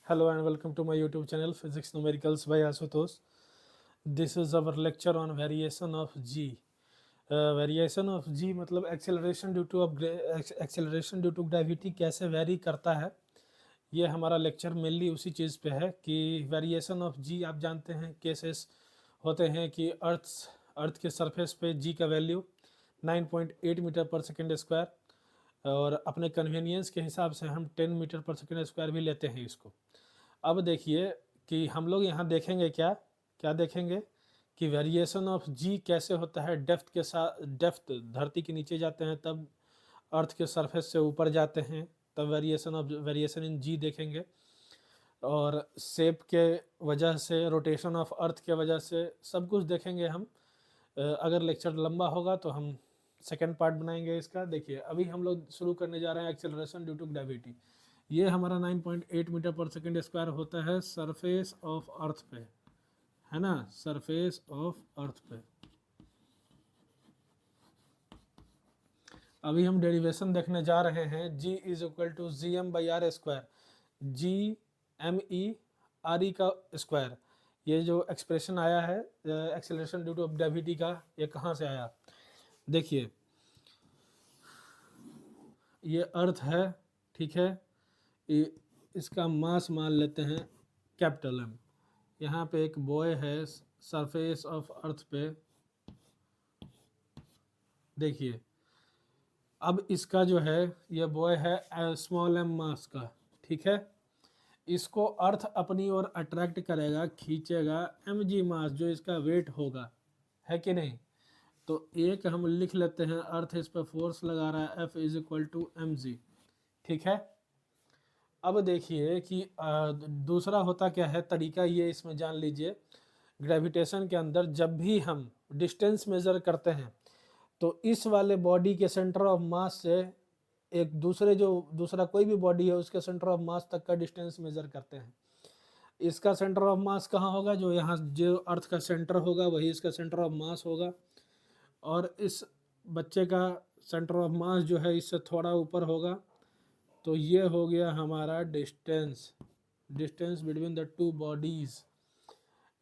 Hello and welcome to my YouTube channel Physics Numericals by Asutosh. This is our lecture on variation of G. Variation of G मतलब acceleration due to gravity कैसे very करता है, ये हमारा lecture mainly उसी चीज़ पे है कि वेरिएशन ऑफ जी आप जानते हैं केसेस होते हैं कि अर्थ के सरफेस पे जी का वैल्यू 9.8 मीटर पर सेकेंड स्क्वायर और अपने कन्वीनियंस के हिसाब से हम 10 मीटर पर सेकेंड स्क्वायर भी लेते हैं इसको। अब देखिए कि हम लोग यहाँ देखेंगे क्या क्या देखेंगे कि वेरिएशन ऑफ जी कैसे होता है डेप्थ के साथ। डेप्थ धरती के नीचे जाते हैं तब अर्थ के सरफेस से ऊपर जाते हैं तब वेरिएशन इन जी देखेंगे, और शेप के वजह से रोटेशन ऑफ अर्थ के वजह से सब कुछ देखेंगे हम। अगर लेक्चर लंबा होगा तो हम सेकेंड पार्ट बनाएंगे इसका। देखिए अभी हम लोग शुरू करने जा रहे हैं एक्सेलरेशन ड्यू टू ग्रेविटी। ये हमारा 9.8 मीटर पर सेकेंड स्क्वायर होता है सरफेस ऑफ अर्थ पे, है ना, सरफेस ऑफ अर्थ पे। अभी हम डेरिवेशन देखने जा रहे हैं। G is equal to G M by R square, G M E R E का स्क्वायर। ये जो एक्सप्रेशन आया है एक्सेलरेशन ड्यू टू ग्रेविटी का, ये कहाँ से आया? देखिए ये अर्थ है, ठीक है, इसका मास मान लेते हैं कैपिटल एम। यहाँ पे एक बॉय है सरफेस ऑफ अर्थ पे, देखिए अब इसका जो है ये बॉय है स्मॉल एम मास का, ठीक है। इसको अर्थ अपनी ओर अट्रैक्ट करेगा, खींचेगा एम जी मास जो इसका वेट होगा, है कि नहीं। तो एक हम लिख लेते हैं अर्थ इस पर फोर्स लगा रहा है F is equal to M G, ठीक है। अब देखिए कि दूसरा होता क्या है तरीका, ये इसमें जान लीजिए। ग्रेविटेशन के अंदर जब भी हम डिस्टेंस मेज़र करते हैं तो इस वाले बॉडी के सेंटर ऑफ मास से एक दूसरा कोई भी बॉडी है उसके सेंटर ऑफ मास तक का डिस्टेंस मेज़र करते हैं। इसका सेंटर ऑफ मास कहाँ होगा? जो यहाँ जो अर्थ का सेंटर होगा वही इसका सेंटर ऑफ मास होगा, और इस बच्चे का सेंटर ऑफ मास जो है इससे थोड़ा ऊपर होगा। तो ये हो गया हमारा distance between the two bodies,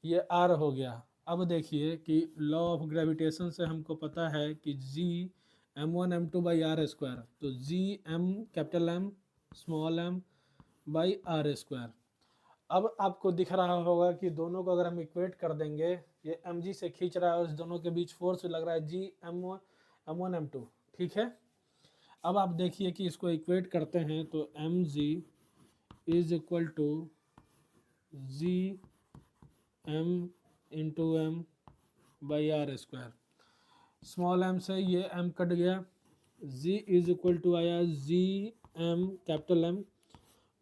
ये आर हो गया। अब देखिए कि लॉ ऑफ ग्रेविटेशन से हमको पता है कि जी m1 m2 by R square, तो G M capital M small M by R square. अब आपको दिख रहा होगा कि दोनों को अगर हम इक्वेट कर देंगे, ये एम जी से खींच रहा है और इस दोनों के बीच फोर्स लग रहा है जी m1 m2, ठीक है। अब आप देखिए कि इसको इक्वेट करते हैं तो M G is equal to G M into M by R square. Small M से ये एम कट गया, जी इज इक्वल टू आया G M capital M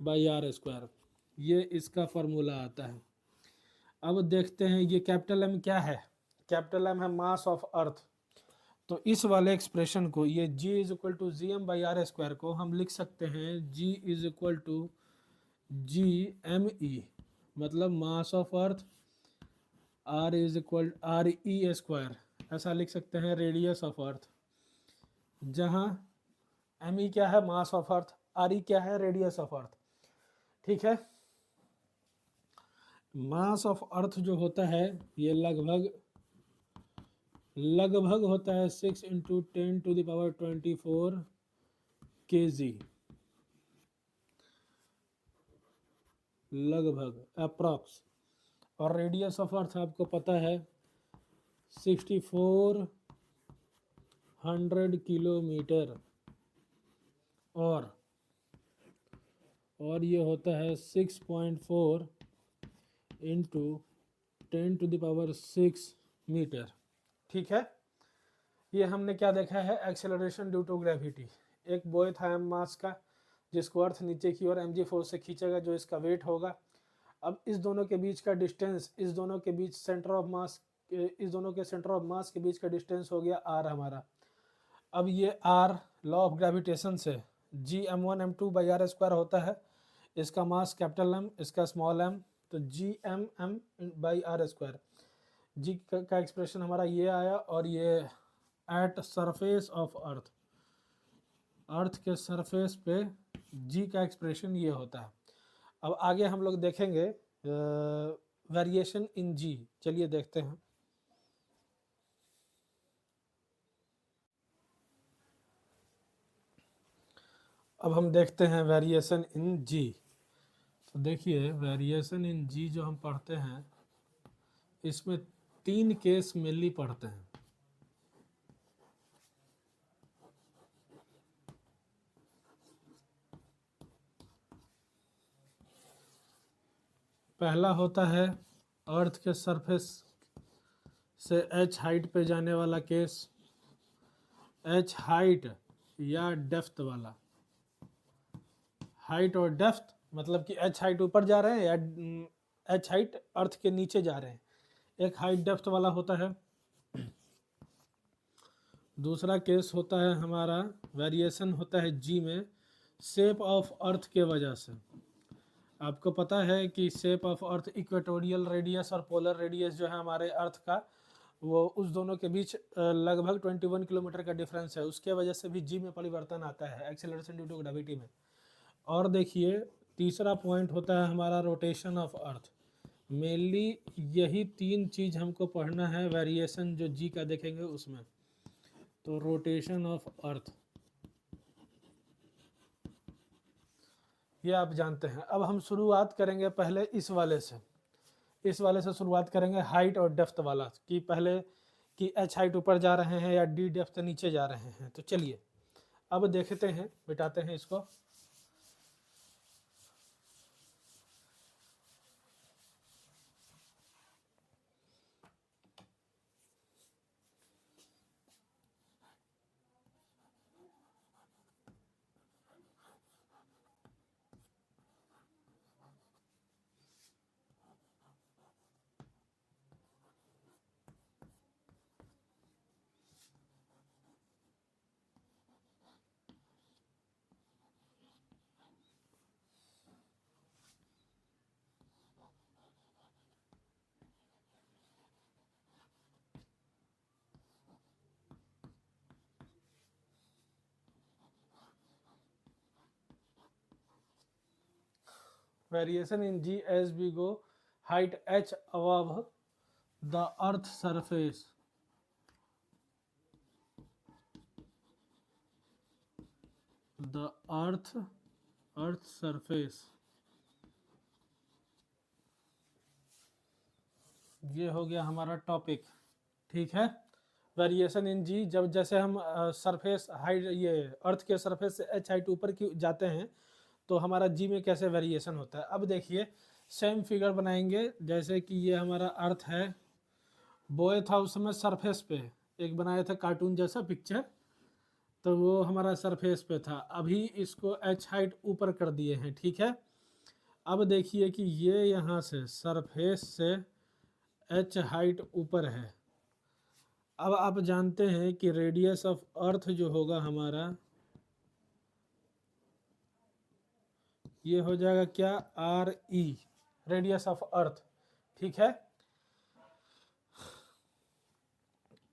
by R square. ये इसका फार्मूला आता है। अब देखते हैं ये कैपिटल एम क्या है। कैपिटल एम है मास ऑफ अर्थ। तो इस वाले एक्सप्रेशन को, ये G is equal to G M by R square को हम लिख सकते हैं G is equal to G M E, मतलब mass of earth, R is equal R E square, ऐसा लिख सकते हैं रेडियस ऑफ अर्थ, जहाँ एम ई क्या है? मास ऑफ अर्थ, आर ई क्या है? रेडियस ऑफ अर्थ, ठीक है। मास ऑफ अर्थ जो होता है ये लगभग होता है 6 इंटू 10⁻24 kg, लगभग अप्रॉक्स। और रेडियस ऑफ अर्थ आपको पता है 6400 किलोमीटर, और ये होता है 6.4 इंटू 10⁻6 मीटर, ठीक है। ये हमने क्या देखा है? Acceleration due to gravity. एक बॉय था एम मास का जिसको अर्थ नीचे की ओर एम जी फोर्स से खींचेगा जो इसका वेट होगा। अब इस दोनों के बीच का डिस्टेंस, इस दोनों के बीच सेंटर ऑफ मास, इस दोनों के सेंटर ऑफ मास के बीच का डिस्टेंस हो गया आर हमारा। अब ये आर लॉ ऑफ ग्रेविटेशन से जी m1 m2 by R square होता है। इसका मास कैपिटल एम, इसका स्मॉल एम, तो G M M by R square. G का एक्सप्रेशन हमारा ये आया, और ये at surface of earth, earth के सरफेस पे जी का एक्सप्रेशन ये होता है। अब आगे हम लोग देखेंगे वेरिएशन इन जी। चलिए देखते हैं। अब हम देखते हैं वेरिएशन इन जी। तो देखिए वेरिएशन इन जी जो हम पढ़ते हैं इसमें 3 केस मेनली पढ़ते हैं। पहला होता है अर्थ के सरफेस से एच हाइट पे जाने वाला केस, एच हाइट या डेप्थ वाला। हाइट और डेप्थ मतलब कि एच हाइट ऊपर जा रहे हैं या एच हाइट अर्थ के नीचे जा रहे हैं, एक हाइट डेप्थ वाला होता है। दूसरा केस होता है हमारा वेरिएशन होता है जी में शेप ऑफ अर्थ के वजह से। आपको पता है कि shape of earth equatorial radius और पोलर रेडियस जो है हमारे अर्थ का, वो उस दोनों के बीच लगभग 21 किलोमीटर का डिफरेंस है, उसके वजह से भी जी में परिवर्तन आता है एक्सेलरेशन ड्यू टू ग्रेविटी में। और देखिए तीसरा पॉइंट होता है हमारा रोटेशन ऑफ अर्थ। मेनली यही 3 चीज़ हमको पढ़ना है वेरिएशन जो जी का देखेंगे उसमें। तो रोटेशन ऑफ अर्थ ये आप जानते हैं। अब हम शुरुआत करेंगे पहले इस वाले से शुरुआत करेंगे हाइट और डेप्थ वाला, कि पहले कि एच हाइट ऊपर जा रहे हैं या डी डेप्थ नीचे जा रहे हैं। तो चलिए अब देखते हैं, मिटाते हैं इसको। Variation in G as we go, height h above the earth surface, the earth surface, ये हो गया हमारा टॉपिक। ठीक है, वेरिएशन इन जी, जब जैसे हम सरफेस हाइट ये अर्थ के सरफेस से एच हाइट ऊपर की जाते हैं तो हमारा जी में कैसे वेरिएशन होता है। अब देखिए सेम फिगर बनाएंगे, जैसे कि ये हमारा अर्थ है, बोए था उस समय सरफेस पे, एक बनाया था कार्टून जैसा पिक्चर, तो वो हमारा सरफेस पे था। अभी इसको एच हाइट ऊपर कर दिए हैं। ठीक है, अब देखिए कि ये यहाँ से सरफेस से एच हाइट ऊपर है। अब आप जानते हैं कि रेडियस ऑफ अर्थ जो होगा हमारा, ये हो जाएगा क्या, R E, radius of earth. ठीक है,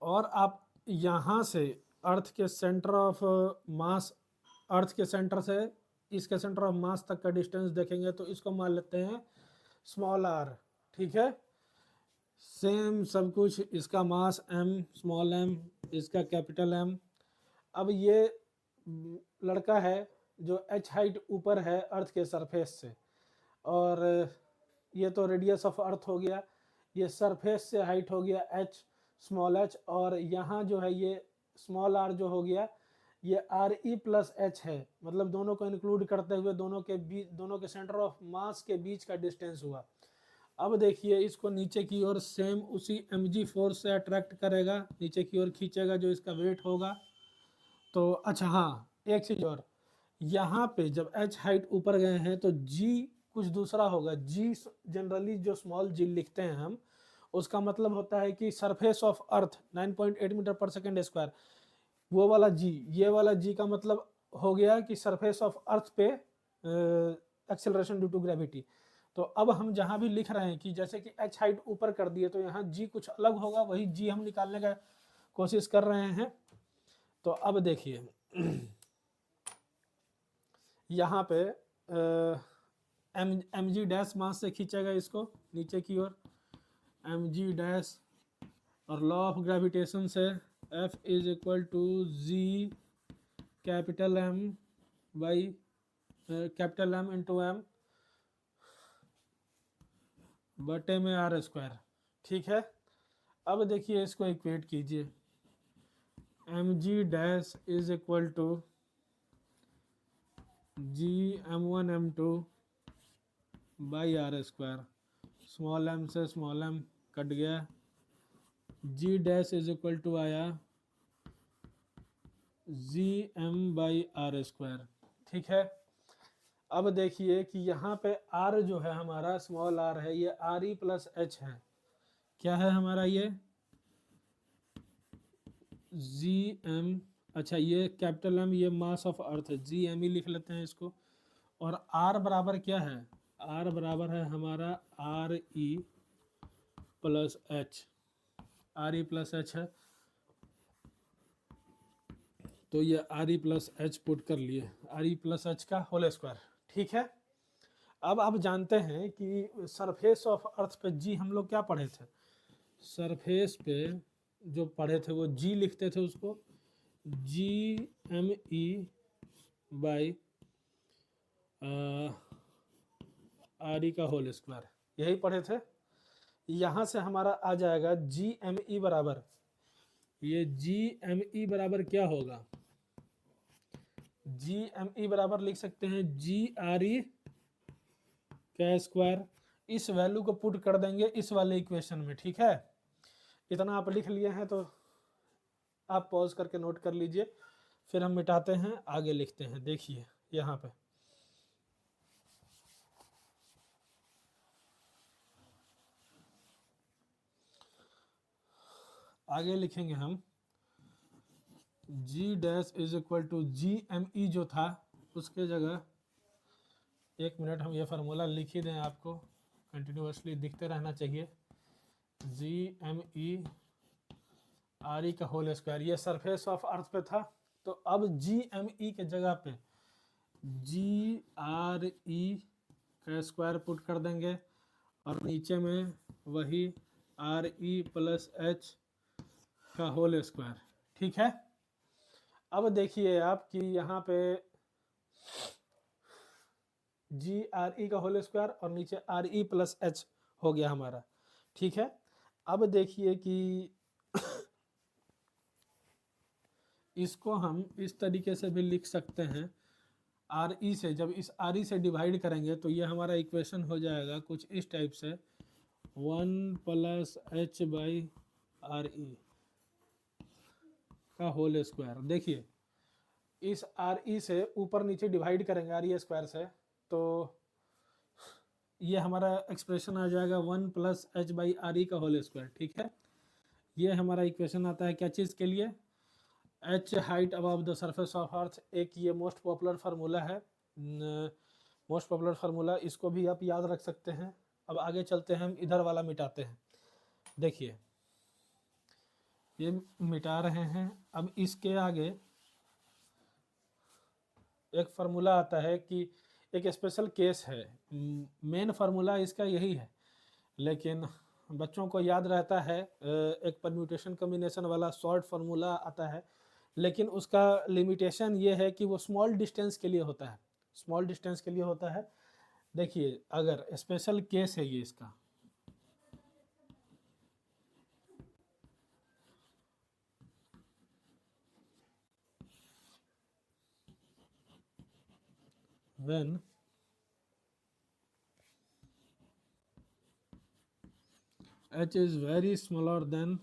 और आप यहाँ से अर्थ के सेंटर ऑफ मास, अर्थ के सेंटर से इसके सेंटर ऑफ मास तक का डिस्टेंस देखेंगे तो इसको मान लेते हैं स्मॉल आर। ठीक है, सेम सब कुछ, इसका मास m, स्मॉल m, इसका कैपिटल M। अब ये लड़का है जो h हाइट ऊपर है अर्थ के सरफेस से, और ये तो रेडियस ऑफ अर्थ हो गया, ये सरफेस से हाइट हो गया h, स्मॉल h, और यहाँ जो है ये स्मॉल r जो हो गया ये आर ई प्लस एच है, मतलब दोनों को इंक्लूड करते हुए दोनों के बीच, दोनों के सेंटर ऑफ मास के बीच का डिस्टेंस हुआ। अब देखिए इसको नीचे की ओर सेम उसी mg फोर्स से अट्रैक्ट करेगा, नीचे की ओर खींचेगा जो इसका वेट होगा। तो अच्छा हाँ, एक चीज़ और, यहाँ पे जब h हाइट ऊपर गए हैं तो g कुछ दूसरा होगा। g जनरली जो स्मॉल g लिखते हैं हम, उसका मतलब होता है कि सरफेस ऑफ अर्थ 9.8 मीटर पर सेकेंड स्क्वायर, वो वाला g। ये वाला g का मतलब हो गया कि सरफेस ऑफ अर्थ पे एक्सेलरेशन ड्यू टू ग्रेविटी। तो अब हम जहाँ भी लिख रहे हैं कि जैसे कि h हाइट ऊपर कर दिए तो यहाँ g कुछ अलग होगा, वही g हम निकालने का कोशिश कर रहे हैं। तो अब देखिए यहाँ पे एम जी डैश मास से खींचेगा इसको नीचे की ओर, एम जी डैश, और लॉ ऑफ ग्रेविटेशन से F is equal to G capital M by capital M into M बटे में आर स्क्वायर। ठीक है, अब देखिए इसको इक्वेट कीजिए, M G dash is equal to G M1 M2 by R square, small M से स्मॉल एम कट गया, G dash is equal to आया G M by R square. ठीक है, अब देखिए कि यहाँ पे r जो है हमारा स्मॉल r है, ये आर ई प्लस एच है। क्या है हमारा ये जी एम, अच्छा ये कैपिटल एम, ये मास ऑफ अर्थ है, जी एम ही लिख लेते हैं इसको। और r बराबर क्या है, r बराबर है हमारा are E plus H, are E plus H है, तो ये are E plus H put कर लिए, आर ई प्लस एच का होल स्क्वायर। ठीक है, अब आप जानते हैं कि सरफेस ऑफ अर्थ पे जी हम लोग क्या पढ़े थे, सरफेस पे जो पढ़े थे वो जी लिखते थे उसको G M E by R E का होल स्क्वायर, यही पढ़े थे। यहाँ से हमारा आ जाएगा जी एम ई बराबर, ये जी एम ई बराबर क्या होगा, जी एम ई बराबर लिख सकते हैं जी आर ई का स्क्वायर। इस वैल्यू को पुट कर देंगे इस वाले इक्वेशन में। ठीक है, इतना आप लिख लिए हैं तो आप पॉज करके नोट कर लीजिए, फिर हम मिटाते हैं आगे लिखते हैं। देखिए यहाँ पे आगे लिखेंगे हम G dash is equal to G M E जो था उसके जगह, एक मिनट हम ये फार्मूला लिख ही दें, आपको कंटिन्यूसली दिखते रहना चाहिए, जी एम ई आर ई का होल स्क्वायर, ये सरफेस ऑफ अर्थ पे था, तो अब जी एम ई के जगह पे जी आर ई का स्क्वायर पुट कर देंगे और नीचे में वही आर ई प्लस एच का होल स्क्वायर। ठीक है, अब देखिए आप कि यहाँ पे जी आर ई का होल स्क्वायर और नीचे आर ई प्लस एच हो गया हमारा। ठीक है, अब देखिए कि इसको हम इस तरीके से भी लिख सकते हैं, आर ई से जब इस आर ई से डिवाइड करेंगे तो ये हमारा इक्वेशन हो जाएगा कुछ इस टाइप से, 1 plus H by R E का होल स्क्वायर। देखिए इस आर ई से ऊपर नीचे डिवाइड करेंगे आर ई स्क्वायर से, तो ये हमारा एक्सप्रेशन आ जाएगा 1 plus H by R E का होल स्क्वायर। ठीक है, ये हमारा इक्वेशन आता है क्या चीज़ के लिए, H height above the surface of अर्थ। एक ये मोस्ट पॉपुलर फार्मूला है, मोस्ट पॉपुलर फार्मूला, इसको भी आप याद रख सकते हैं। अब आगे चलते हैं, हम इधर वाला मिटाते हैं। देखिए ये मिटा रहे हैं, अब इसके आगे एक फार्मूला आता है कि एक स्पेशल केस है, मेन फार्मूला इसका यही है, लेकिन बच्चों को याद रहता है एक परम्यूटेशन कॉम्बिनेशन वाला शॉर्ट फार्मूला आता है, लेकिन उसका लिमिटेशन ये है कि वो स्मॉल डिस्टेंस के लिए होता है, स्मॉल डिस्टेंस के लिए होता है। देखिए अगर स्पेशल केस है ये इसका, when h is very smaller than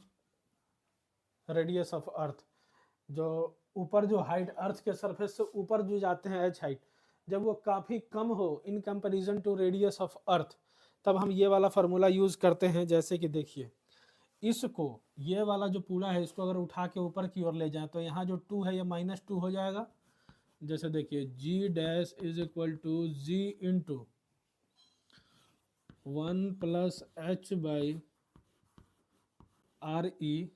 radius of अर्थ, जो ऊपर जो हाइट अर्थ के सरफेस से ऊपर जो जाते हैं एच हाइट, जब वो काफ़ी कम हो in comparison to radius of earth, तब हम ये वाला फार्मूला यूज़ करते हैं। जैसे कि देखिए इसको, ये वाला जो पूरा है इसको अगर उठा के ऊपर की ओर ले जाए तो यहाँ जो 2 है ये -2 हो जाएगा। जैसे देखिए G dash is equal to G into 1 plus H by R E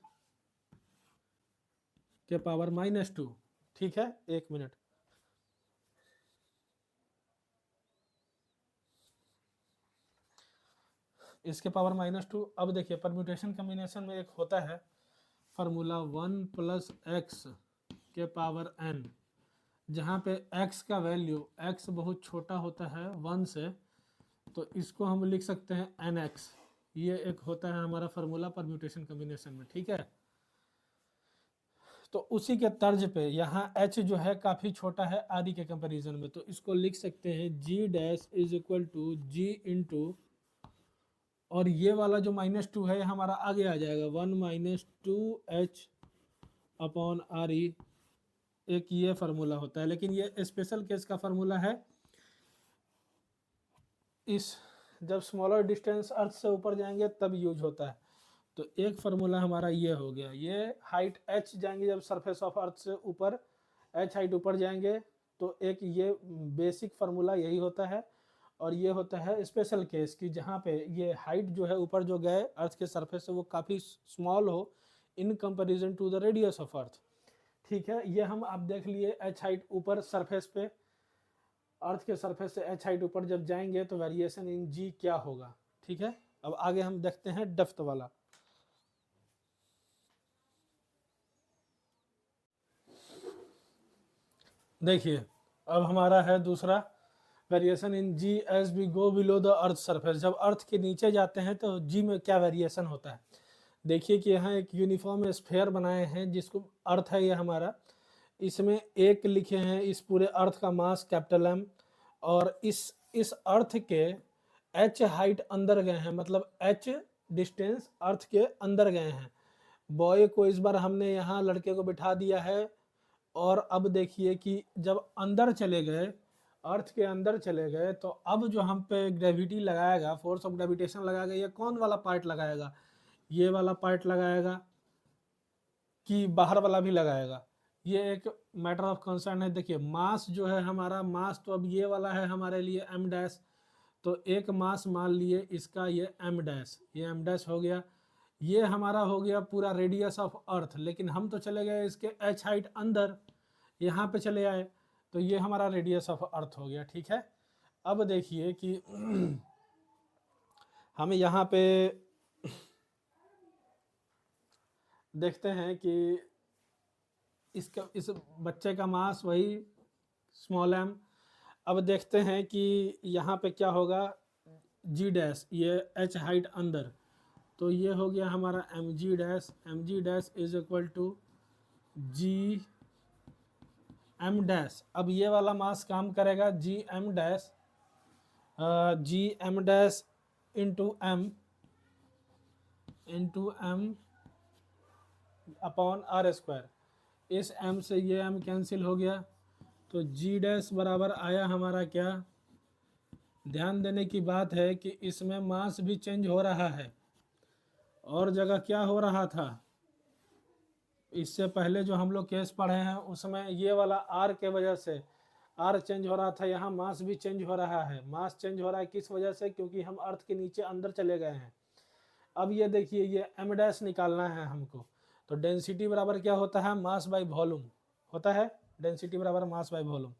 के पावर -2। ठीक है, एक मिनट, इसके पावर -2। अब देखिए परम्यूटेशन कम्बिनेशन में एक होता है फार्मूला 1 + x के पावर n, जहाँ पे x का वैल्यू x बहुत छोटा होता है 1 से, तो इसको हम लिख सकते हैं nx। ये एक होता है हमारा फार्मूला परम्यूटेशन कम्बिनेशन में, ठीक है। तो उसी के तर्ज पे यहाँ h जो है काफ़ी छोटा है आदि के कंपैरिजन में, तो इसको लिख सकते हैं g' = g इंटू, और ये वाला जो -2 है हमारा आगे आ जाएगा 1 - 2h अपॉन RE। एक ये फार्मूला होता है, लेकिन ये स्पेशल केस का फार्मूला है। इस जब स्मॉलर डिस्टेंस अर्थ से ऊपर जाएंगे तब यूज होता है। तो एक फार्मूला हमारा ये हो गया, ये हाइट h जाएंगे जब सरफेस ऑफ अर्थ से ऊपर h हाइट ऊपर जाएंगे, तो एक ये बेसिक फार्मूला यही होता है। और ये होता है स्पेशल केस की जहाँ पे ये हाइट जो है ऊपर जो गए अर्थ के सरफेस से वो काफ़ी स्मॉल हो in comparison to the radius of earth, ठीक है। ये हम आप देख लिए h हाइट ऊपर सरफेस पे, अर्थ के सरफेस से h हाइट ऊपर जब जाएंगे तो वेरिएशन इन g क्या होगा, ठीक है। अब आगे हम देखते हैं डेप्थ वाला। देखिए अब हमारा है दूसरा variation in G as we go below the earth surface. जब अर्थ के नीचे जाते हैं तो जी में क्या वेरिएशन होता है। देखिए कि यहाँ एक यूनिफॉर्म स्फीयर बनाए हैं जिसको अर्थ है ये हमारा, इसमें एक लिखे हैं इस पूरे अर्थ का मास M, और इस अर्थ के h हाइट अंदर गए हैं, मतलब h डिस्टेंस अर्थ के अंदर गए हैं। बॉय को इस बार हमने यहाँ लड़के को बिठा दिया है, और अब देखिए कि जब अंदर चले गए, अर्थ के अंदर चले गए, तो अब जो हम पे ग्रेविटी लगाएगा, फोर्स ऑफ ग्रेविटेशन लगाएगा, ये कौन वाला पार्ट लगाएगा, ये वाला पार्ट लगाएगा कि बाहर वाला भी लगाएगा, ये एक मैटर ऑफ कंसर्न है। देखिए मास जो है हमारा, मास तो अब ये वाला है हमारे लिए m', तो एक मास मान लिए इसका ये m', ये m' हो गया। ये हमारा हो गया पूरा रेडियस ऑफ अर्थ, लेकिन हम तो चले गए इसके h हाइट अंदर, यहाँ पे चले आए, तो ये हमारा रेडियस ऑफ अर्थ हो गया, ठीक है। अब देखिए कि हम यहाँ पे देखते हैं कि इस बच्चे का मास वही m। अब देखते हैं कि यहाँ पे क्या होगा, g', ये h हाइट अंदर, तो ये हो गया हमारा mg' = g m'। अब ये वाला मास काम करेगा gm' into m upon r²। इस m से ये m कैंसिल हो गया, तो g' बराबर आया हमारा क्या। ध्यान देने की बात है कि इसमें मास भी चेंज हो रहा है, और जगह क्या हो रहा था, इससे पहले जो हम लोग केस पढ़े हैं उसमें ये वाला r के वजह से r चेंज हो रहा था, यहाँ मास भी चेंज हो रहा है। मास चेंज हो रहा है किस वजह से, क्योंकि हम अर्थ के नीचे अंदर चले गए हैं। अब ये देखिए ये m' निकालना है हमको, तो डेंसिटी बराबर क्या होता है, मास बाय वॉल्यूम होता है, डेंसिटी बराबर मास बाय वॉल्यूम।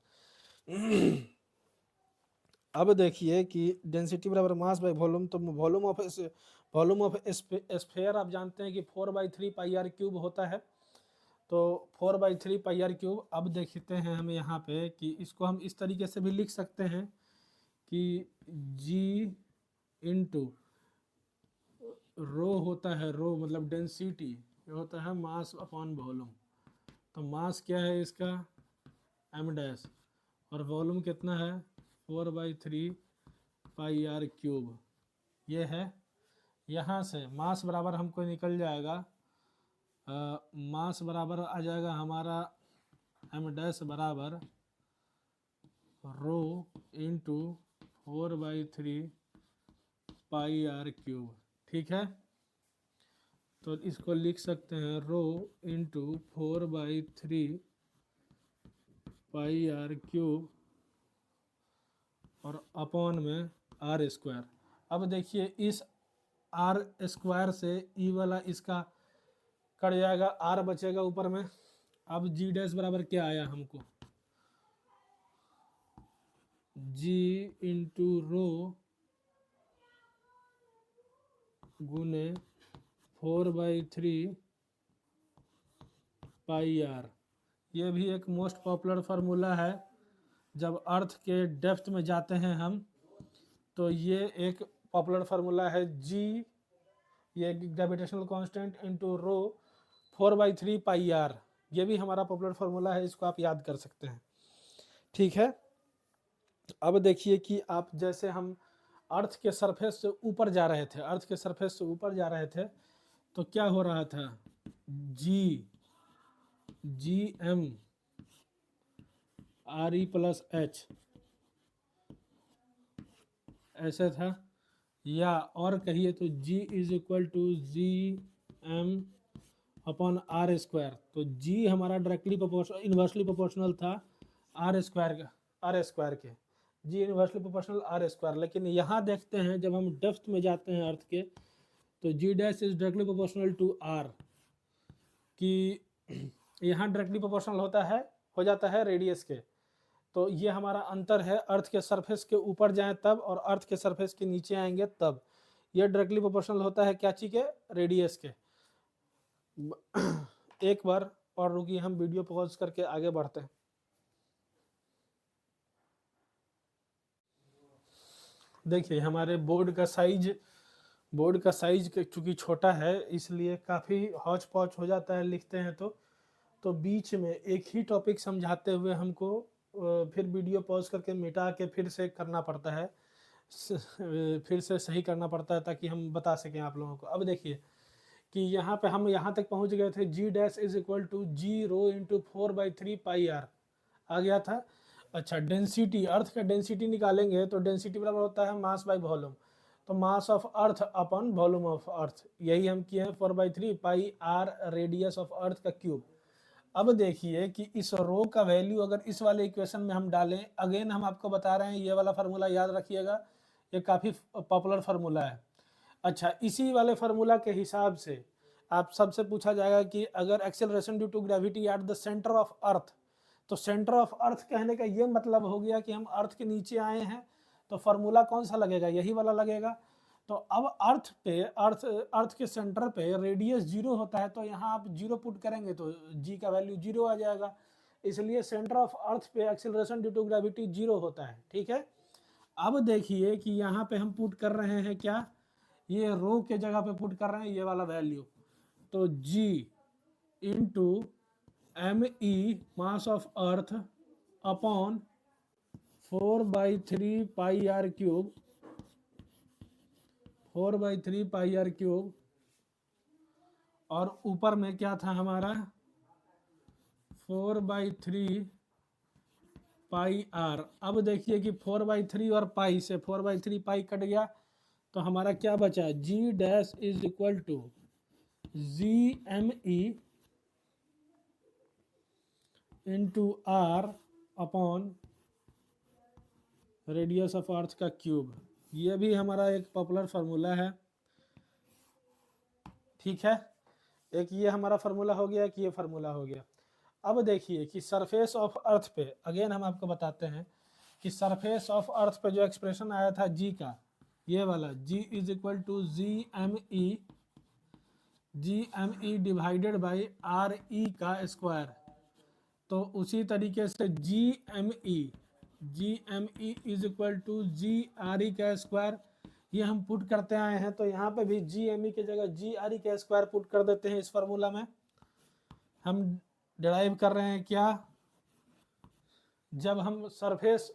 अब देखिए कि डेंसिटी बराबर मास बाय वॉल्यूम, तो वॉल्यूम ऑफ स्फीयर आप जानते हैं कि 4/3 πr³ होता है, तो 4/3 πr³। अब देखते हैं हम यहाँ पे कि इसको हम इस तरीके से भी लिख सकते हैं कि g इंटू रो होता है, रो मतलब डेंसिटी, ये होता है मास अपॉन वॉल्यूम। तो मास क्या है इसका m', और वॉल्यूम कितना है 4/3 πr³। ये है, यहाँ से मास बराबर हमको निकल जाएगा, मास बराबर आ जाएगा हमारा m' बराबर रो इंटू 4/3 πr³, ठीक है। तो इसको लिख सकते हैं रो इंटू 4/3 πr³ और अपॉन में r²। अब देखिए इस r² से ई वाला इसका कट जाएगा, r बचेगा ऊपर में। अब g' बराबर क्या आया हमको, g इंटू रो गुने 4/3 पाई आर। ये भी एक मोस्ट पॉपुलर फार्मूला है। जब अर्थ के डेप्थ में जाते हैं हम तो ये एक पॉपुलर फार्मूला है। जी ये gravitational constant into rho 4/3 pi R, ये भी हमारा पॉपुलर फार्मूला है, इसको आप याद कर सकते हैं। ठीक है, अब देखिए कि आप जैसे हम अर्थ के सरफेस से ऊपर जा रहे थे, अर्थ के सरफेस से ऊपर जा रहे थे तो क्या हो रहा था, G M R E plus H ऐसे था, या और कहिए तो G is equal to G M upon R square. तो G हमारा डायरेक्टली इन्वर्सली प्रोपोर्शनल था आर स्क्वायर के, G inversely proportional R square. लेकिन यहाँ देखते हैं जब हम डेप्थ में जाते हैं अर्थ के तो G dash is directly proportional to R, कि यहाँ डायरेक्टली प्रोपोर्शनल हो जाता है रेडियस के। तो ये हमारा अंतर है, अर्थ के सरफेस के ऊपर जाएं तब और अर्थ के सरफेस के नीचे आएंगे तब। ये डायरेक्टली प्रोपोर्शनल होता है क्या चीज के, रेडियस के। एक बार और रुकिए, हम वीडियो पॉज करके आगे बढ़ते हैं। देखिए हमारे बोर्ड का साइज चूंकि छोटा है इसलिए काफ़ी हौच पौच हो जाता है लिखते हैं तो बीच में एक ही टॉपिक समझाते हुए हमको फिर वीडियो पॉज करके मिटा के फिर से करना पड़ता है, फिर से सही करना पड़ता है ताकि हम बता सकें आप लोगों को। अब देखिए कि यहाँ पे हम यहाँ तक पहुँच गए थे, G dash is equal to G rho into 4/3 pi R आ गया था। अच्छा, डेंसिटी, अर्थ का डेंसिटी निकालेंगे तो डेंसिटी बराबर होता है मास बाय वॉल्यूम। तो mass of earth upon volume of earth, यही हम किए हैं 4/3 pi R radius of earth का क्यूब। अब देखिए कि इस रो का वैल्यू अगर इस वाले इक्वेशन में हम डालें, अगेन हम आपको बता रहे हैं ये वाला फार्मूला याद रखिएगा, ये काफ़ी पॉपुलर फार्मूला है। अच्छा, इसी वाले फार्मूला के हिसाब से आप सबसे पूछा जाएगा कि अगर acceleration due to gravity at the centre of earth, तो सेंटर ऑफ अर्थ कहने का ये मतलब हो गया कि हम अर्थ के नीचे आए हैं, तो फार्मूला कौन सा लगेगा, यही वाला लगेगा। तो अब अर्थ के सेंटर पे रेडियस 0 होता है, तो यहाँ आप 0 पुट करेंगे तो जी का वैल्यू 0 आ जाएगा, इसलिए सेंटर ऑफ अर्थ पे एक्सेलरेशन ड्यू टू ग्रेविटी 0 होता है। ठीक है, अब देखिए कि यहाँ पे हम पुट कर रहे हैं क्या, ये रो के जगह पे पुट कर रहे हैं ये वाला वैल्यू, तो G into M E mass of earth upon 4/3 pi R cube, 4/3 pi R cube, और ऊपर में क्या था हमारा 4/3 पाई आर। अब देखिए कि 4/3 और पाई से 4/3 पाई कट गया तो हमारा क्या बचा, G dash is equal to G M E into R upon radius of earth का क्यूब। ये भी हमारा एक पॉपुलर फार्मूला है। ठीक है, एक ये हमारा फार्मूला हो गया, कि ये फार्मूला हो गया। अब देखिए कि सरफेस ऑफ अर्थ पे अगेन हम आपको बताते हैं कि सरफेस ऑफ अर्थ पे जो एक्सप्रेशन आया था जी का, ये वाला G is equal to G M E divided by R E का स्क्वायर। तो उसी तरीके से G M E is equal to G R E का स्क्वायर, ये हम पुट करते आए हैं, तो यहाँ पे भी जी एम ई की जगह जी आर ई का स्क्वायर पुट कर देते हैं। इस फार्मूला में हम डिराइव कर रहे हैं क्या, जब हम सरफेस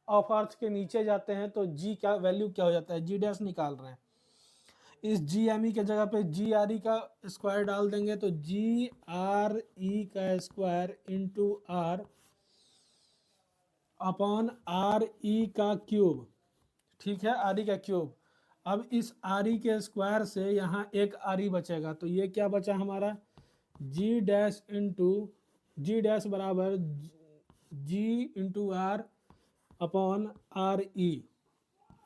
ऑफ अर्थ के नीचे जाते हैं तो जी का वैल्यू क्या हो जाता है, जी डैश निकाल रहे हैं, इस जी एम ई के जगह पे जी आर ई का स्क्वायर डाल देंगे तो जी आर ई का square into R upon R E का क्यूब। ठीक है, आर ई का क्यूब। अब इस आर ई के स्क्वायर से यहाँ एक आर ई बचेगा, तो ये क्या बचा हमारा, G dash into G dash बराबर G into R upon R E.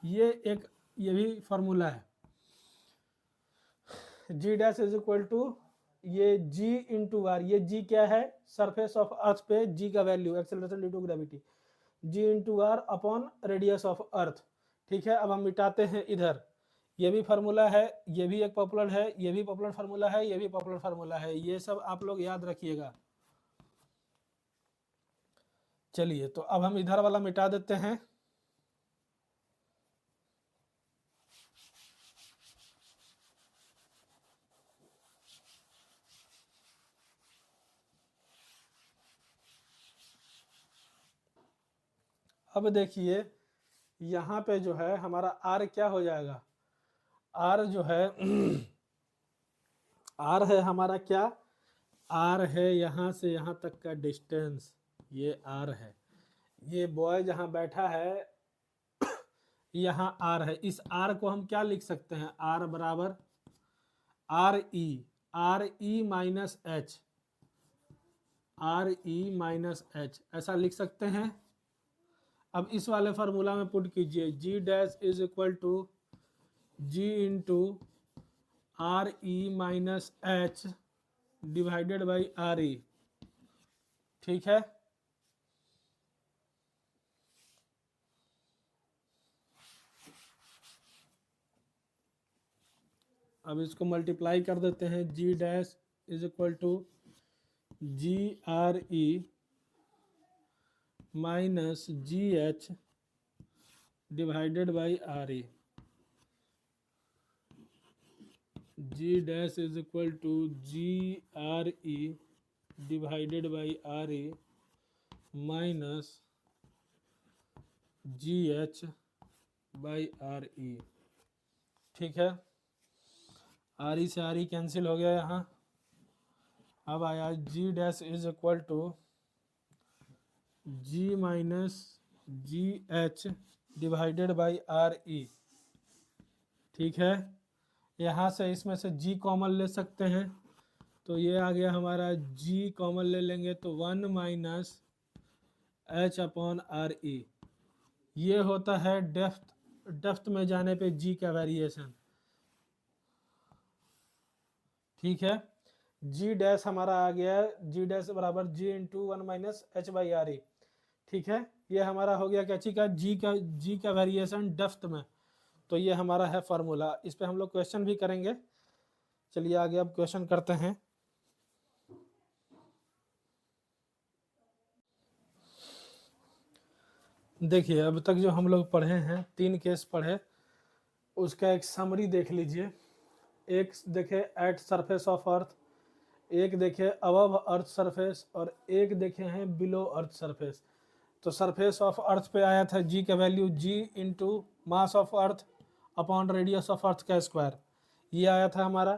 ये भी फार्मूला है, G dash is equal to ये जी इंटू आर, ये जी क्या है, सरफेस ऑफ अर्थ पे जी का value acceleration due to gravity, G into R upon radius of earth. ठीक है, अब हम मिटाते हैं इधर, ये भी फार्मूला है, ये भी एक पॉपुलर है, ये भी पॉपुलर फार्मूला है, ये भी पॉपुलर फार्मूला है, ये सब आप लोग याद रखिएगा। चलिए तो अब हम इधर वाला मिटा देते हैं। अब देखिए यहाँ पे जो है हमारा आर क्या हो जाएगा, आर जो है आर है हमारा क्या, आर है यहाँ से यहाँ तक का डिस्टेंस, ये आर है। ये बॉय जहाँ बैठा है यहाँ आर है। इस आर को हम क्या लिख सकते हैं, आर बराबर are E minus H, are E minus H ऐसा लिख सकते हैं। अब इस वाले फार्मूला में पुट कीजिए, G dash is equal to G into R E minus H divided by R E, ठीक है। अब इसको मल्टीप्लाई कर देते हैं, G dash is equal to G R E minus G H divided by R E, G dash is equal to G R E divided by R E minus G H by R E, ठीक है। R E से R E cancel हो गया यहाँ। अब आया G dash is equal to G minus G H divided by R E, ठीक है। यहाँ से इसमें से जी कॉमन ले सकते हैं, तो ये आ गया हमारा, जी कॉमन ले लेंगे तो 1 minus H upon R E, ये होता है डेप्थ में जाने पे जी का वेरिएशन, ठीक है। जी डैश हमारा आ गया, जी डैश बराबर G into 1 minus H by R E, ठीक है। ये हमारा हो गया कैची का, जी का वेरिएशन डेप्थ में, तो ये हमारा है फार्मूला। इस पे हम लोग क्वेश्चन भी करेंगे। चलिए आगे अब क्वेश्चन करते हैं। देखिए अब तक जो हम लोग पढ़े हैं, 3 केस पढ़े, उसका एक समरी देख लीजिए। एक देखे एट सरफेस ऑफ अर्थ, एक देखे अबव अर्थ सरफेस, और एक देखे हैं बिलो अर्थ सरफेस। तो सरफेस ऑफ अर्थ पे आया था जी का value G into mass of earth upon radius of earth का स्क्वायर, ये आया था हमारा।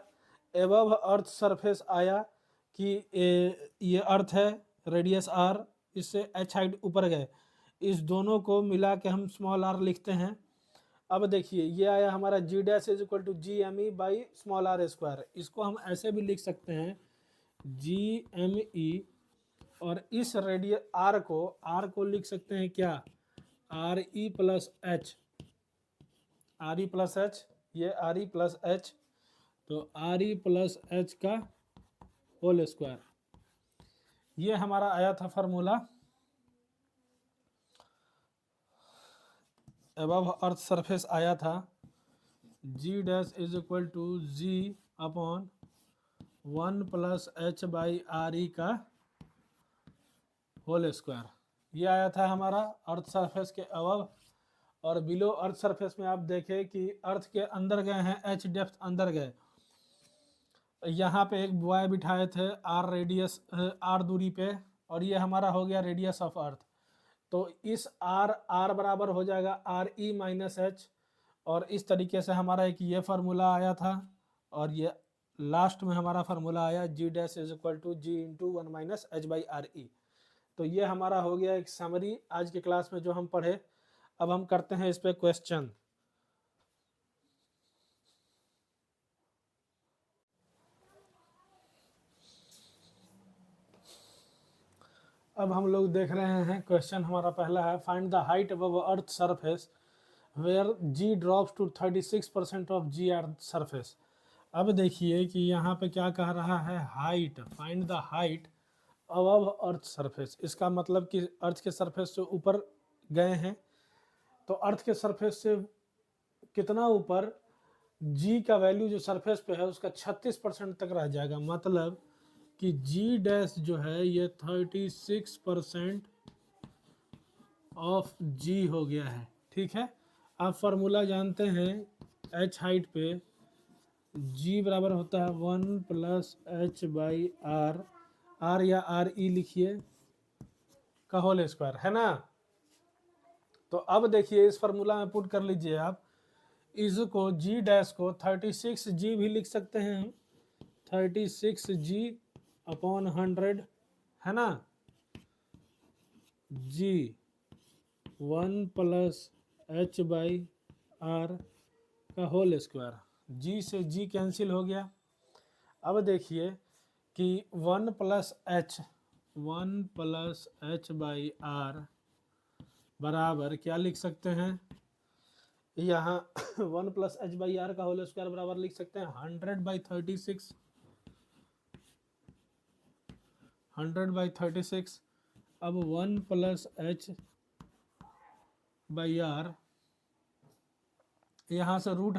एबव अर्थ सरफेस आया कि ये अर्थ है, रेडियस आर, इससे एच हाइट ऊपर गए, इस दोनों को मिला के हम स्मॉल आर लिखते हैं। अब देखिए ये आया हमारा G dash is equal to G M E by small R square, इसको हम ऐसे भी लिख सकते हैं जी एम ई, और इस रेडियस आर को लिख सकते हैं क्या, are E plus H, are E plus H, ये आर ई प्लस एच, तो आर ई प्लस एच का होल स्क्वायर, ये हमारा आया था फार्मूला। अबव अर्थ सरफेस आया था G dash is equal to G upon 1 plus H by R E का होल स्क्वायर, ये आया था हमारा अर्थ सरफेस के अबव। और बिलो अर्थ सरफेस में आप देखें कि अर्थ के अंदर गए हैं, एच डेप्थ अंदर गए, यहाँ पे एक बॉय बिठाए थे आर रेडियस, आर दूरी पे, और ये हमारा हो गया रेडियस ऑफ अर्थ। तो इस आर बराबर हो जाएगा आर ई माइनस एच, और इस तरीके से हमारा एक ये फार्मूला आया था, और ये लास्ट में हमारा फार्मूला आया G dash is equal to G into 1 minus H by R E. तो ये हमारा हो गया एक समरी आज के क्लास में जो हम पढ़े। अब हम करते हैं इस पे क्वेश्चन। अब हम लोग देख रहे हैं क्वेश्चन हमारा पहला है, find the height above earth surface where g drops to 36% of g earth surface. अब देखिए कि यहाँ पे क्या कह रहा है, height, find the height above earth surface, इसका मतलब कि अर्थ के सरफेस से ऊपर गए हैं, तो अर्थ के सरफेस से कितना ऊपर जी का वैल्यू जो सरफेस पे है उसका 36% तक रह जाएगा, मतलब कि जी डैश जो है ये 36% ऑफ जी हो गया है। ठीक है, आप फार्मूला जानते हैं एच हाइट पे जी बराबर होता है 1+h/r, आर या आर ई लिखिए का होल स्क्वायर, है ना। तो अब देखिए इस फार्मूला में पुट कर लीजिए आप, इसको जी डैश को 36g भी लिख सकते हैं हम, 36g/100, है ना, जी 1+h/r का होल स्क्वायर, जी से जी कैंसिल हो गया। अब देखिए कि 1+h/r बराबर क्या लिख सकते हैं, यहाँ 1+h/r का होल स्क्वायर बराबर लिख सकते हैं 100/36, 100/36। अब 1+h/r, यहाँ से रूट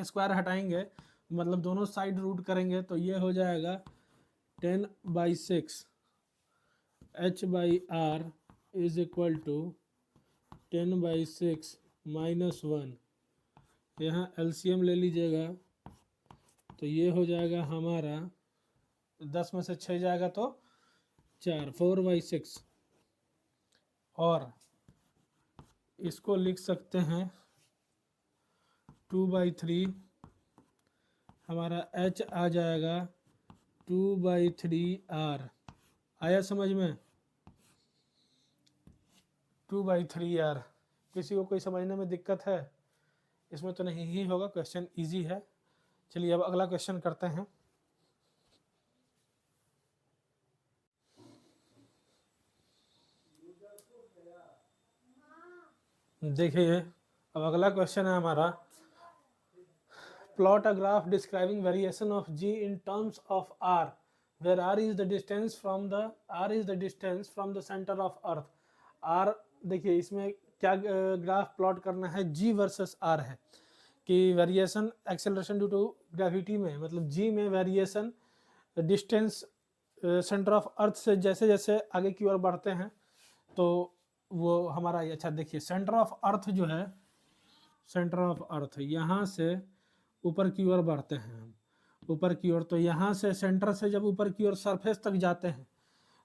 स्क्वायर हटाएंगे, मतलब दोनों साइड रूट करेंगे तो ये हो जाएगा 10/6 h/r इज इक्वल टू 10/6 -1। यहाँ एलसीएम ले लीजिएगा तो ये हो जाएगा हमारा 10 में से 6 जाएगा तो 4/6, और इसको लिख सकते हैं 2/3, हमारा h आ जाएगा 2/3r। आया समझ में, 2/3r। किसी को कोई समझने में दिक्कत है? इसमें तो नहीं ही होगा, क्वेश्चन इजी है। चलिए अब अगला क्वेश्चन करते हैं। देखिए अब अगला क्वेश्चन है हमारा, plot a graph describing variation of g in terms of r where r is the distance from the center of earth। r, देखिए इसमें क्या ग्राफ प्लॉट करना है, g वर्सेस r है कि variation acceleration due to gravity में, मतलब g में variation distance centre of earth से जैसे जैसे आगे की ओर बढ़ते हैं तो वो हमारा, अच्छा देखिए सेंटर ऑफ अर्थ जो है, सेंटर ऑफ अर्थ यहाँ से ऊपर की ओर बढ़ते हैं हम, ऊपर की ओर, तो यहाँ से सेंटर से जब ऊपर की ओर सरफेस तक जाते हैं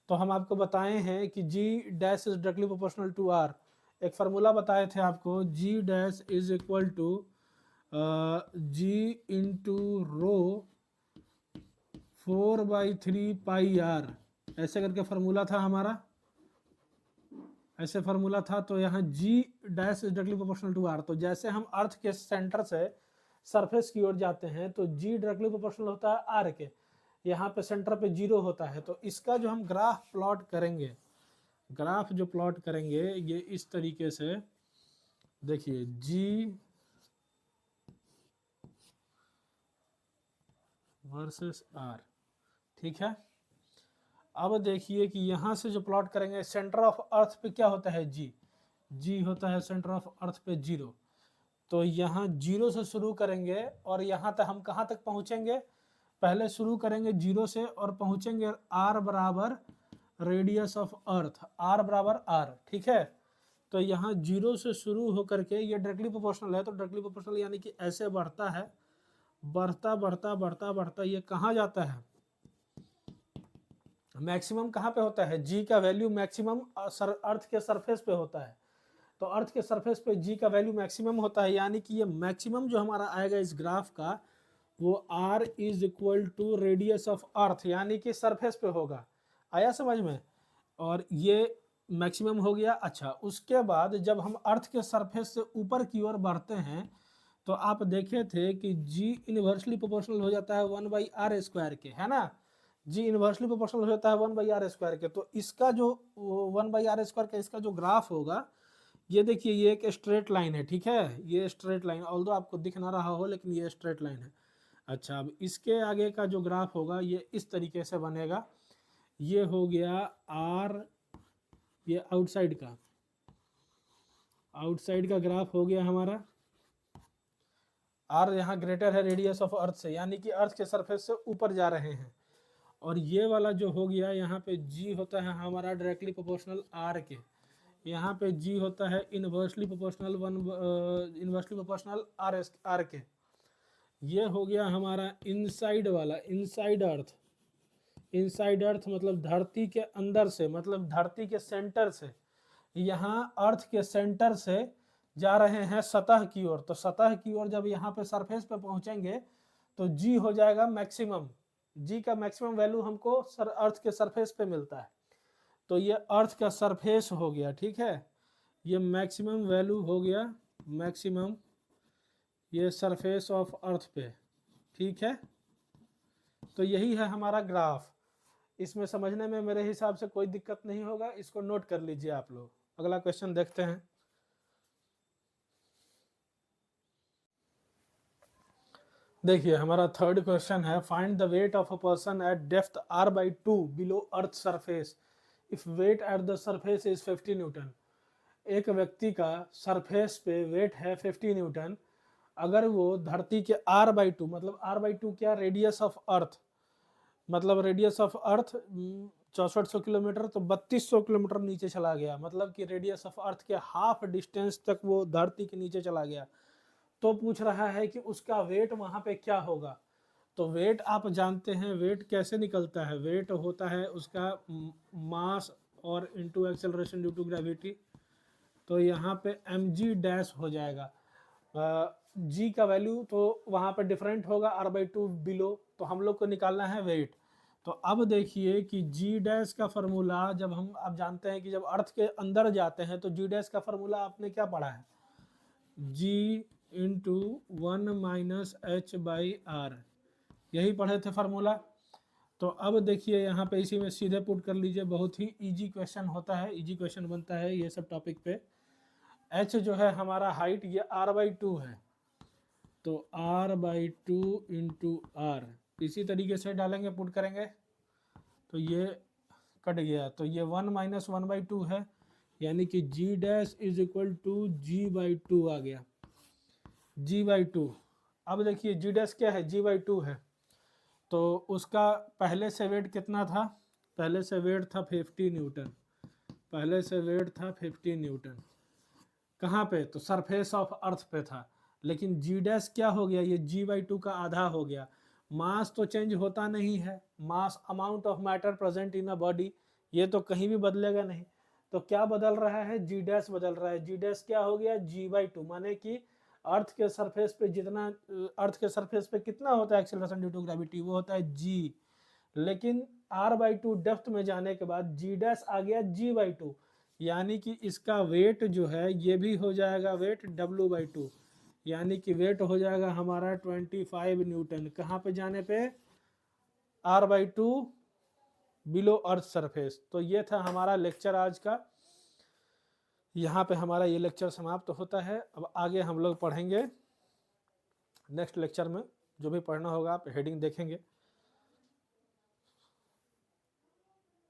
तो हम आपको बताए हैं कि G dash is directly proportional to R. एक फार्मूला बताए थे आपको, G dash is equal to G into rho 4/3πr, ऐसे करके फार्मूला था हमारा, ऐसे फार्मूला था। तो यहाँ G dash is directly proportional to R, तो जैसे हम अर्थ के सेंटर से सरफेस की ओर जाते हैं तो जी डायरेक्टली प्रोपोर्शनल होता है आर के, यहाँ पे सेंटर पे 0 होता है। तो इसका जो हम ग्राफ प्लॉट करेंगे, ग्राफ जो प्लॉट करेंगे ये इस तरीके से, देखिए जी वर्सेस आर, ठीक है। अब देखिए कि यहाँ से जो प्लॉट करेंगे, सेंटर ऑफ अर्थ पे क्या होता है, जी, जी होता है सेंटर ऑफ अर्थ पे 0। तो यहाँ 0 से शुरू करेंगे और यहाँ तक हम कहाँ तक पहुँचेंगे, पहले शुरू करेंगे 0 से और पहुँचेंगे r बराबर रेडियस ऑफ अर्थ, r बराबर r, ठीक है। तो यहाँ 0 से शुरू होकर के ये डायरेक्टली प्रोपोर्शनल है, तो डायरेक्टली प्रोपोर्शनल यानी कि ऐसे बढ़ता है, बढ़ता बढ़ता बढ़ता बढ़ता ये कहाँ जाता है, मैक्सिमम कहाँ पे होता है, जी का वैल्यू मैक्सिमम अर्थ के सरफेस पे होता है। तो अर्थ के सरफेस पे जी का वैल्यू मैक्सिमम होता है, यानी कि ये मैक्सिमम जो हमारा आएगा इस ग्राफ का वो r is equal to radius of earth, यानी कि सरफेस पे होगा। आया समझ में, और ये मैक्सिमम हो गया। अच्छा, उसके बाद जब हम अर्थ के सरफेस से ऊपर की ओर बढ़ते हैं तो आप देखे थे कि जी इनवर्सली प्रोपोर्शनल हो जाता है 1/r² के, है ना, जी इनवर्सली प्रोपोर्शनल हो जाता है 1/r² के। तो इसका जो 1/r² का इसका जो ग्राफ होगा, ये देखिए ये एक स्ट्रेट लाइन है, ठीक है, ये स्ट्रेट लाइन, ऑल्दो आपको दिख ना रहा हो लेकिन ये स्ट्रेट लाइन है। अच्छा, अब इसके आगे का जो ग्राफ होगा ये इस तरीके से बनेगा, ये हो गया आर, ये आउटसाइड का ग्राफ हो गया हमारा, आर यहाँ ग्रेटर है रेडियस ऑफ अर्थ से, यानी कि अर्थ के सरफेस से ऊपर जा रहे हैं। और ये वाला जो हो गया यहाँ पे जी होता है हमारा डायरेक्टली प्रोपोर्शनल आर के, यहाँ पे जी होता है इनवर्सली प्रोपोर्शनल आर के। ये हो गया हमारा इनसाइड वाला, इनसाइड अर्थ। इनसाइड अर्थ मतलब धरती के अंदर से, मतलब धरती के सेंटर से, यहाँ अर्थ के सेंटर से जा रहे हैं सतह की ओर। तो सतह की ओर जब यहाँ पे सरफेस पे पहुंचेंगे तो जी हो जाएगा मैक्सिमम। जी का मैक्सिमम वैल्यू हमको अर्थ के सरफेस पे मिलता है। तो ये अर्थ का सरफेस हो गया, ठीक है, ये मैक्सिमम वैल्यू हो गया, मैक्सिमम ये सरफेस ऑफ अर्थ पे, ठीक है। तो यही है हमारा ग्राफ। इसमें समझने में मेरे हिसाब से कोई दिक्कत नहीं होगा, इसको नोट कर लीजिए आप लोग। अगला क्वेश्चन देखते हैं। देखिए हमारा थर्ड क्वेश्चन है, find the weight of a person at depth r/2 below earth surface if wait at the surface is 50 Newton. एक व्यक्ति का सरफेस पे वेट है 50 न्यूटन, अगर वो धरती के r/2, मतलब r/2 क्या, रेडियस ऑफ अर्थ, मतलब रेडियस ऑफ अर्थ 6400 किलोमीटर, तो 3200 किलोमीटर नीचे चला गया, मतलब कि रेडियस ऑफ अर्थ के हाफ डिस्टेंस तक वो धरती के नीचे चला गया। तो पूछ रहा है कि उसका वेट वहां पे क्या होगा। तो वेट आप जानते हैं, वेट कैसे निकलता है, वेट होता है उसका मास और into acceleration due to gravity. तो यहाँ पे mg डैश हो जाएगा, g का वैल्यू तो वहाँ पे डिफरेंट होगा r/2 बिलो, तो हम लोग को निकालना है वेट। तो अब देखिए कि g डैश का फॉर्मूला, जब हम अब जानते हैं कि जब अर्थ के अंदर जाते हैं तो g डैश का फॉर्मूला आपने क्या पढ़ा है, g इंटू 1 माइनस h/r, यही पढ़े थे फार्मूला। तो अब देखिए यहाँ पे इसी में सीधे पुट कर लीजिए, बहुत ही इजी क्वेश्चन होता है, इजी क्वेश्चन बनता है ये सब टॉपिक पे। h जो है हमारा हाइट, ये r/2 है, तो r/2 इंटू आर, इसी तरीके से डालेंगे, पुट करेंगे तो ये कट गया, तो ये 1 माइनस 1/2 है, यानी कि g dash is equal to g/2 आ गया, g/2। अब देखिए g डैश क्या है, g/2 है, तो उसका पहले से वेट कितना था, पहले से वेट था 50 न्यूटन, पहले से वेट था 50 न्यूटन, कहाँ पे, तो सरफेस ऑफ अर्थ पे था। लेकिन जी डैश क्या हो गया, ये g/2 का आधा हो गया। मास तो चेंज होता नहीं है, mass amount of matter present in a body, ये तो कहीं भी बदलेगा नहीं। तो क्या बदल रहा है, जी डैश बदल रहा है। जी डैश क्या हो गया, g/2, माने कि अर्थ के सरफेस पे जितना, अर्थ के सरफेस पे कितना होता है एक्सेलरेशन ड्यू टू ग्रेविटी, वो होता है g। लेकिन r/2 डेप्थ में जाने के बाद जी डैश आ गया g/2, यानी कि इसका वेट जो है ये भी हो जाएगा वेट w/2, यानी कि वेट हो जाएगा हमारा 25 न्यूटन, कहाँ पे जाने पे, r/2 बिलो अर्थ सरफेस। तो ये था हमारा लेक्चर आज का, यहाँ पे हमारा ये लेक्चर समाप्त होता है। अब आगे हम लोग पढ़ेंगे नेक्स्ट लेक्चर में, जो भी पढ़ना होगा आप हेडिंग देखेंगे।